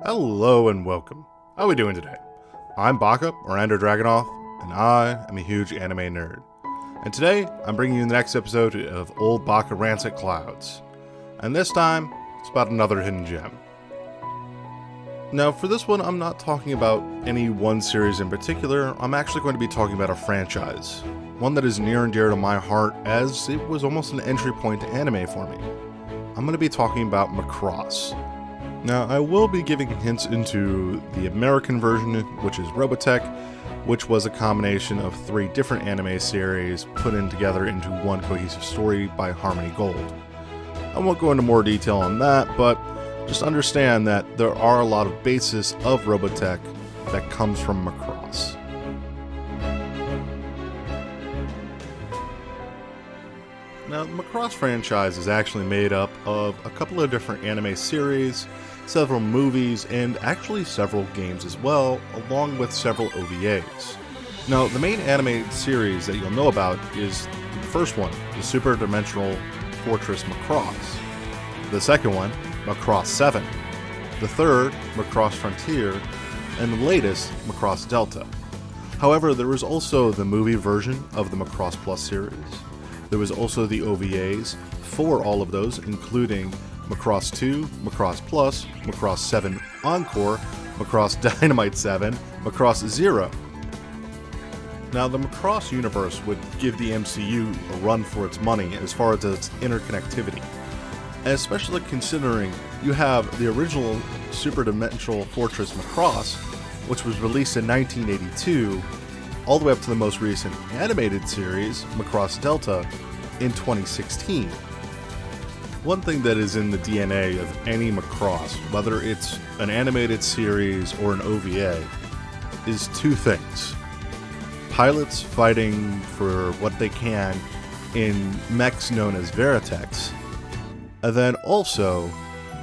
Hello and welcome. How are we doing today? I'm Baka, or Ender Dragonoff, and I am a huge anime nerd. And today, I'm bringing you the next episode of Old Baka Rants at Clouds. And this time, it's about another hidden gem. Now, for this one, I'm not talking about any one series in particular. I'm actually going to be talking about a franchise. One that is near and dear to my heart, as it was almost an entry point to anime for me. I'm going to be talking about Macross. Now, I will be giving hints into the American version, which is Robotech, which was a combination of 3 different anime series put in together into one cohesive story by Harmony Gold. I won't go into more detail on that, but just understand that there are a lot of bases of Robotech that comes from Macross. Now, the Macross franchise is actually made up of a couple of different anime series, several movies, and actually several games as well, along with several OVAs. Now, the main animated series that you'll know about is the first one, the Super Dimensional Fortress Macross. The second one, Macross 7. The third, Macross Frontier. And the latest, Macross Delta. However, there was also the movie version of the Macross Plus series. There was also the OVAs for all of those, including Macross 2, Macross Plus, Macross 7 Encore, Macross Dynamite 7, Macross Zero. Now, the Macross universe would give the MCU a run for its money as far as its interconnectivity, especially considering you have the original Super Dimensional Fortress Macross, which was released in 1982, all the way up to the most recent animated series, Macross Delta, in 2016. One thing that is in the DNA of any Macross, whether it's an animated series or an OVA, is 2 things. Pilots fighting for what they can in mechs known as Veritechs, and then also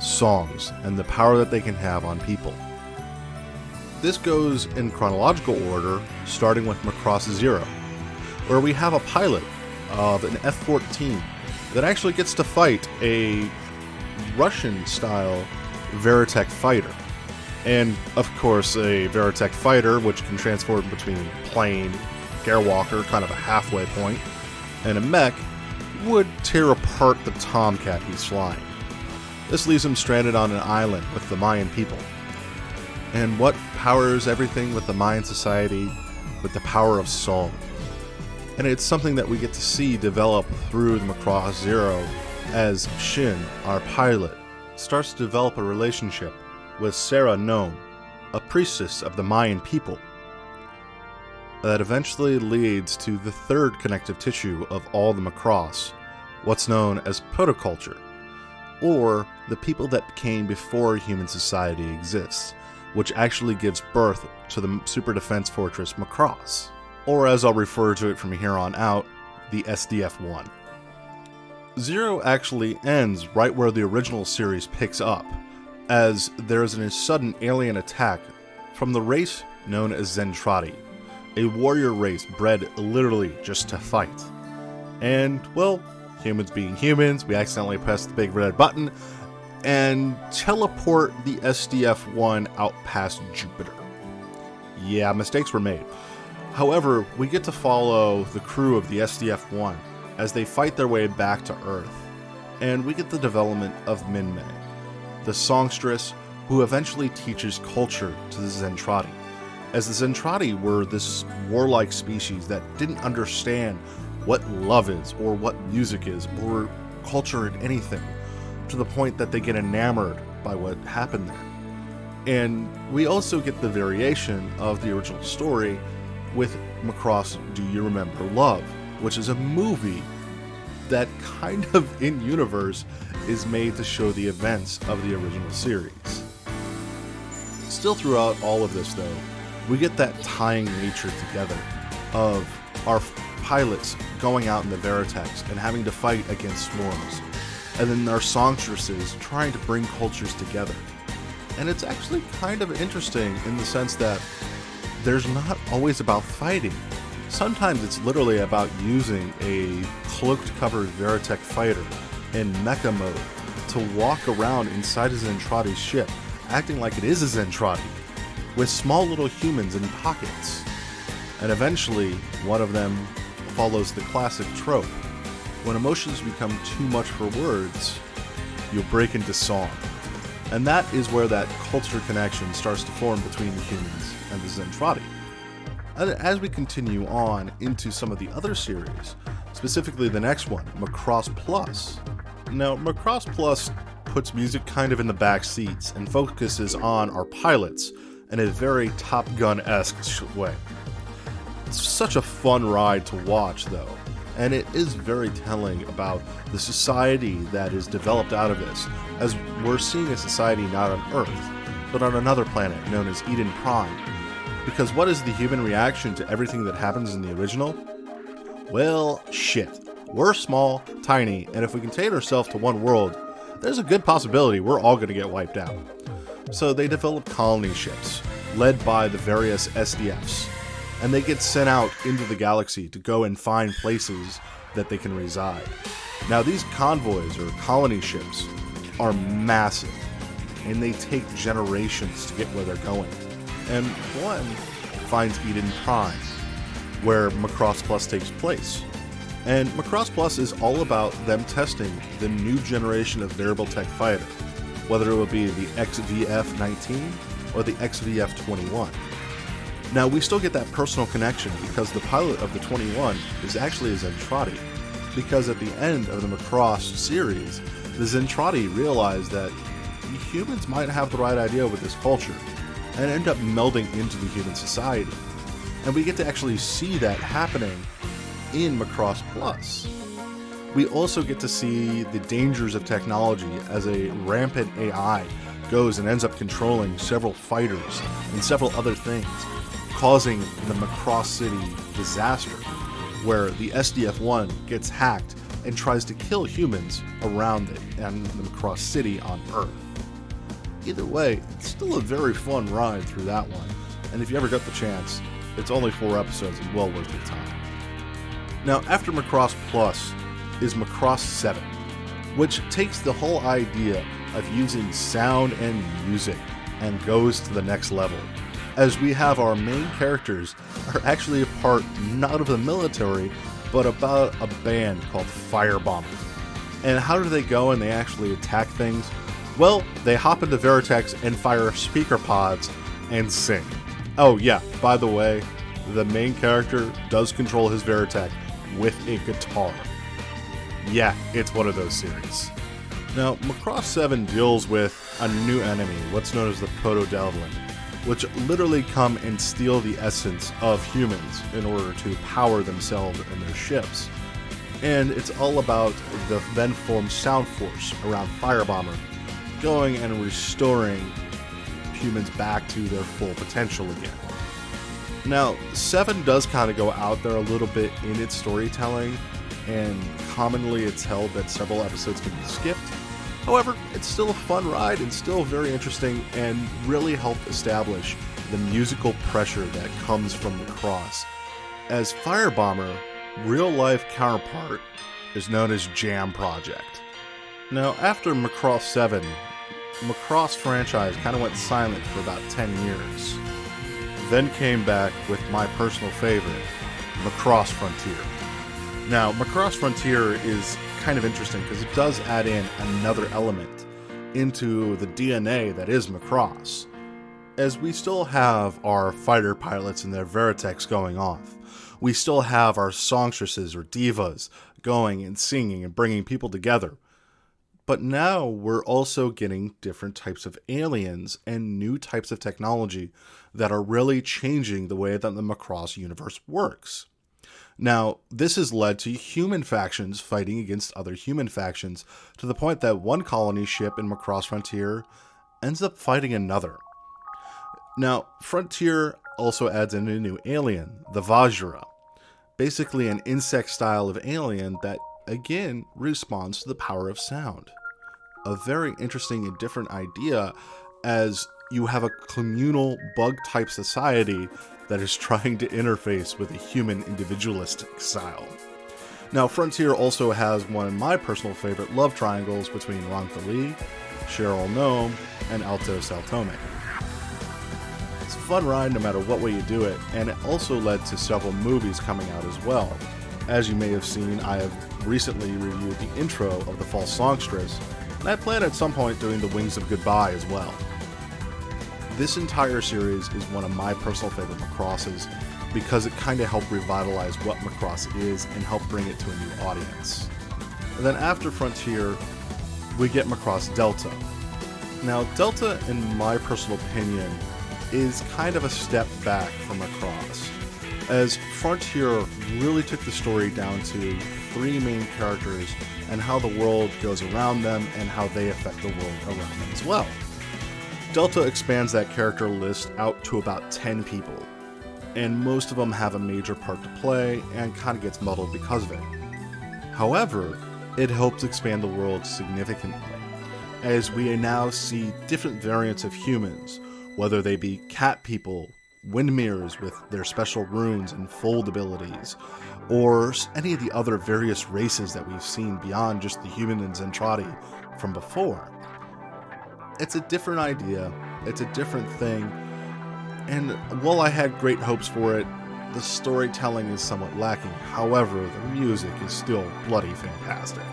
songs and the power that they can have on people. This goes in chronological order, starting with Macross Zero, where we have a pilot of an F-14 that actually gets to fight a Russian-style Veritech fighter. And, of course, a Veritech fighter, which can transform between plane, airwalker, kind of a halfway point, and a mech, would tear apart the Tomcat he's flying. This leaves him stranded on an island with the Mayan people. And what powers everything with the Mayan society? With the power of song. And it's something that we get to see develop through the Macross Zero as Shin, our pilot, starts to develop a relationship with Sarah Gnome, a priestess of the Mayan people, that eventually leads to the third connective tissue of all the Macross, what's known as protoculture, or the people that came before human society exists, which actually gives birth to the Super Defense Fortress Macross, or as I'll refer to it from here on out, the SDF-1. Zero actually ends right where the original series picks up, as there is a sudden alien attack from the race known as Zentradi, a warrior race bred literally just to fight. And, well, humans being humans, we accidentally press the big red button and teleport the SDF-1 out past Jupiter. Yeah, mistakes were made. However, we get to follow the crew of the SDF-1 as they fight their way back to Earth, and we get the development of Minmay, the songstress who eventually teaches culture to the Zentradi, as the Zentradi were this warlike species that didn't understand what love is, or what music is, or culture in anything, to the point that they get enamored by what happened there. And we also get the variation of the original story with Macross Do You Remember Love, which is a movie that kind of in universe is made to show the events of the original series. Still throughout all of this though, we get that tying nature together of our pilots going out in the Veritechs and having to fight against swarms, and then our songstresses trying to bring cultures together. And it's actually kind of interesting in the sense that there's not always about fighting. Sometimes it's literally about using a cloaked covered Veritech fighter in mecha mode to walk around inside his Zentradi's ship acting like it is a Zentradi, with small little humans in pockets. And eventually, one of them follows the classic trope. When emotions become too much for words, you'll break into song. And that is where that culture connection starts to form between the humans and the Zentradi. And as we continue on into some of the other series, specifically the next one, Macross Plus. Now, Macross Plus puts music kind of in the back seats and focuses on our pilots in a very Top Gun-esque way. It's such a fun ride to watch, though, and it is very telling about the society that is developed out of this, as we're seeing a society not on Earth, but on another planet known as Eden Prime. Because what is the human reaction to everything that happens in the original? Well, shit. We're small, tiny, and if we contain ourselves to one world, there's a good possibility we're all going to get wiped out. So they develop colony ships, led by the various SDFs, and they get sent out into the galaxy to go and find places that they can reside. Now, these convoys, or colony ships, are massive, and they take generations to get where they're going. And one finds Eden Prime, where Macross Plus takes place. And Macross Plus is all about them testing the new generation of variable tech fighter, whether it would be the XVF-19 or the XVF-21. Now, we still get that personal connection because the pilot of the 21 is actually a Zentradi, because at the end of the Macross series, the Zentradi realize that humans might have the right idea with this culture and end up melding into the human society. And we get to actually see that happening in Macross Plus. We also get to see the dangers of technology as a rampant AI goes and ends up controlling several fighters and several other things, causing the Macross City disaster, where the SDF-1 gets hacked and tries to kill humans around it and the Macross City on Earth. Either way, it's still a very fun ride through that one, and if you ever get the chance, it's only 4 episodes and well worth your time. Now, after Macross Plus is Macross 7, which takes the whole idea of using sound and music and goes to the next level, as we have our main characters are actually a part not of the military, but about a band called Firebomber. And how do they go and they actually attack things? Well, they hop into Veritex and fire speaker pods and sing. Oh yeah, by the way, the main character does control his Veritech with a guitar. Yeah, it's one of those series. Now, Macross 7 deals with a new enemy, what's known as the Proto-Delvlin, which literally come and steal the essence of humans in order to power themselves and their ships. And it's all about the then formed Sound Force around Firebomber, going and restoring humans back to their full potential again. Now, 7 does kind of go out there a little bit in its storytelling, and commonly it's held that several episodes can be skipped. However, it's still a fun ride and still very interesting, and really helped establish the musical pressure that comes from Macross, as Firebomber real-life counterpart is known as Jam Project. Now, after Macross 7, Macross franchise kind of went silent for about 10 years. Then came back with my personal favorite, Macross Frontier. Now, Macross Frontier is kind of interesting because it does add in another element into the DNA that is Macross, as we still have our fighter pilots and their Veritex going off. We still have our songstresses or divas going and singing and bringing people together. But now we're also getting different types of aliens and new types of technology that are really changing the way that the Macross universe works. Now, this has led to human factions fighting against other human factions, to the point that one colony ship in Macross Frontier ends up fighting another. Now, Frontier also adds in a new alien, the Vajra, basically an insect style of alien that, again, responds to the power of sound. A very interesting and different idea, as you have a communal bug-type society that is trying to interface with a human individualistic style. Now, Frontier also has one of my personal favorite love triangles between Rantha Lee, Cheryl Gnome, and Alto Saltome. It's a fun ride no matter what way you do it, and it also led to several movies coming out as well. As you may have seen, I have recently reviewed the intro of The False Songstress, and I plan at some point doing The Wings of Goodbye as well. This entire series is one of my personal favorite Macrosses because it kind of helped revitalize what Macross is and help bring it to a new audience. And then after Frontier, we get Macross Delta. Now, Delta, in my personal opinion, is kind of a step back from Macross, as Frontier really took the story down to 3 main characters and how the world goes around them and how they affect the world around them as well. Delta expands that character list out to about 10 people, and most of them have a major part to play and kind of gets muddled because of it. However, it helps expand the world significantly, as we now see different variants of humans, whether they be cat people, wind mirrors with their special runes and fold abilities, or any of the other various races that we've seen beyond just the human and Zentradi from before. It's a different idea, it's a different thing, and while I had great hopes for it, the storytelling is somewhat lacking. However, the music is still bloody fantastic.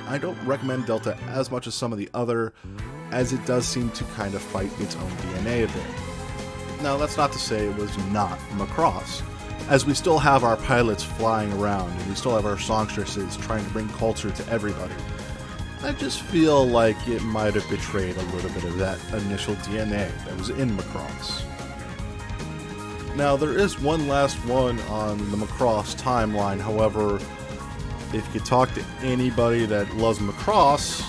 I don't recommend Delta as much as some of the other, as it does seem to kind of fight its own DNA a bit. Now, that's not to say it was not Macross, as we still have our pilots flying around, and we still have our songstresses trying to bring culture to everybody. I just feel like it might have betrayed a little bit of that initial DNA that was in Macross. Now, there is one last one on the Macross timeline. However, if you talk to anybody that loves Macross,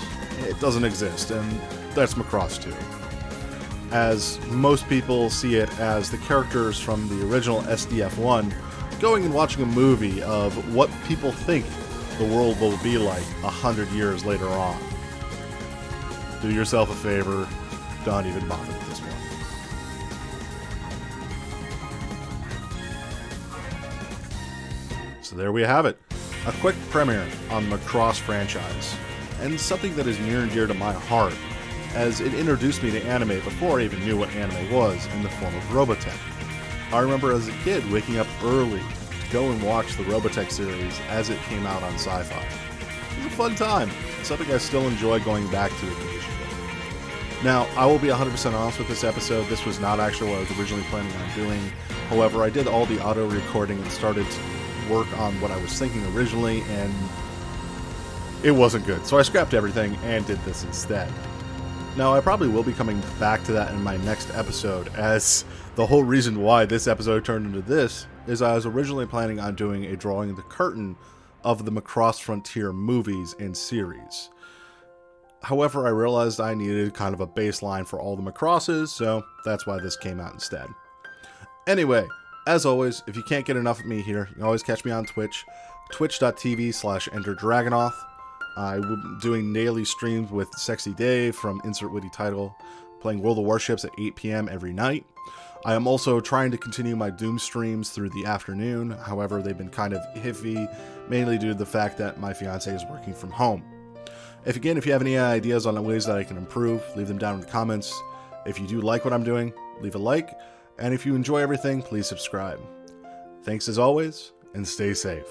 it doesn't exist, and that's Macross 2. As most people see it as the characters from the original SDF1 going and watching a movie of what people think the world will be like 100 years later on. Do yourself a favor, don't even bother with this one. So there we have it, a quick premiere on the Macross franchise, and something that is near and dear to my heart, as it introduced me to anime before I even knew what anime was in the form of Robotech. I remember as a kid waking up early to go and watch the Robotech series as it came out on Sci-Fi. It was a fun time, and something I still enjoy going back to occasionally. Now, I will be 100% honest with this episode, this was not actually what I was originally planning on doing. However, I did all the auto recording and started to work on what I was thinking originally, and it wasn't good. So I scrapped everything and did this instead. Now, I probably will be coming back to that in my next episode, as the whole reason why this episode turned into this is I was originally planning on doing a drawing the curtain of the Macross Frontier movies and series. However, I realized I needed kind of a baseline for all the Macrosses, so that's why this came out instead. Anyway, as always, if you can't get enough of me here, you can always catch me on Twitch, twitch.tv/EnterDragonoth. I will be doing daily streams with Sexy Dave from Insert Witty Title, playing World of Warships at 8 p.m. every night. I am also trying to continue my Doom streams through the afternoon, however they've been kind of iffy, mainly due to the fact that my fiance is working from home. If you have any ideas on ways that I can improve, leave them down in the comments. If you do like what I'm doing, leave a like, and if you enjoy everything, please subscribe. Thanks as always, and stay safe.